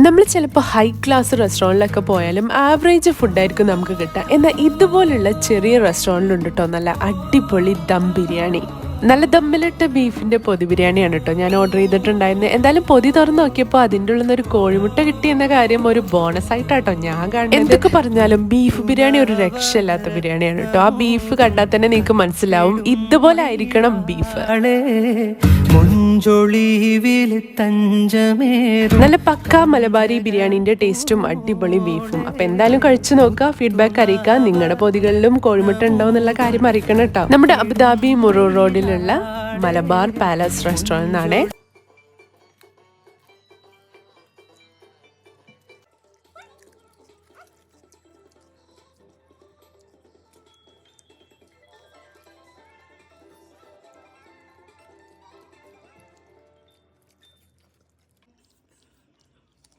നമ്മൾ ചിലപ്പോൾ high class റെസ്റ്റോറൻറ്റിലൊക്കെ പോയാലും ആവറേജ് ഫുഡായിരിക്കും നമുക്ക് കിട്ടുക. എന്നാൽ ഇതുപോലുള്ള ചെറിയ റെസ്റ്റോറൻറ്റിലുണ്ട് കേട്ടോ നല്ല അടിപൊളി ദം ബിരിയാണി. നല്ല ദമ്മിലിട്ട ബീഫിന്റെ പൊതി ബിരിയാണിയാണ് കേട്ടോ ഞാൻ ഓർഡർ ചെയ്തിട്ടുണ്ടായിരുന്നത്. എന്തായാലും പൊതി തുറന്ന് നോക്കിയപ്പോൾ അതിൻ്റെ ഉള്ളിൽ നിന്ന് ഒരു കോഴിമുട്ട കിട്ടിയെന്ന കാര്യം ഒരു ബോണസ് ആയിട്ടാട്ടോ ഞാൻ കാണുന്നത്. എന്തൊക്കെ പറഞ്ഞാലും ബീഫ് ബിരിയാണി ഒരു രക്ഷയില്ലാത്ത ബിരിയാണിയാണ് കേട്ടോ. ആ ബീഫ് കണ്ടാൽ തന്നെ നിങ്ങൾക്ക് മനസ്സിലാവും ഇതുപോലെ ആയിരിക്കണം ബീഫ്. നല്ല പക്ക മലബാരി ബിരിയാണിന്റെ ടേസ്റ്റും അടിപൊളി ബീഫും. അപ്പൊ എന്തായാലും കഴിച്ചു നോക്കുക, ഫീഡ്ബാക്ക് അറിയിക്കുക. നിങ്ങളുടെ പൊതികളിലും കോഴിമുട്ട ഉണ്ടോ എന്നുള്ള കാര്യം അറിയിക്കണം കേട്ടോ. നമ്മുടെ അബുദാബി മുറൂർ റോഡിലുള്ള മലബാർ പാലസ് റെസ്റ്റോറന്റ് ആണ്.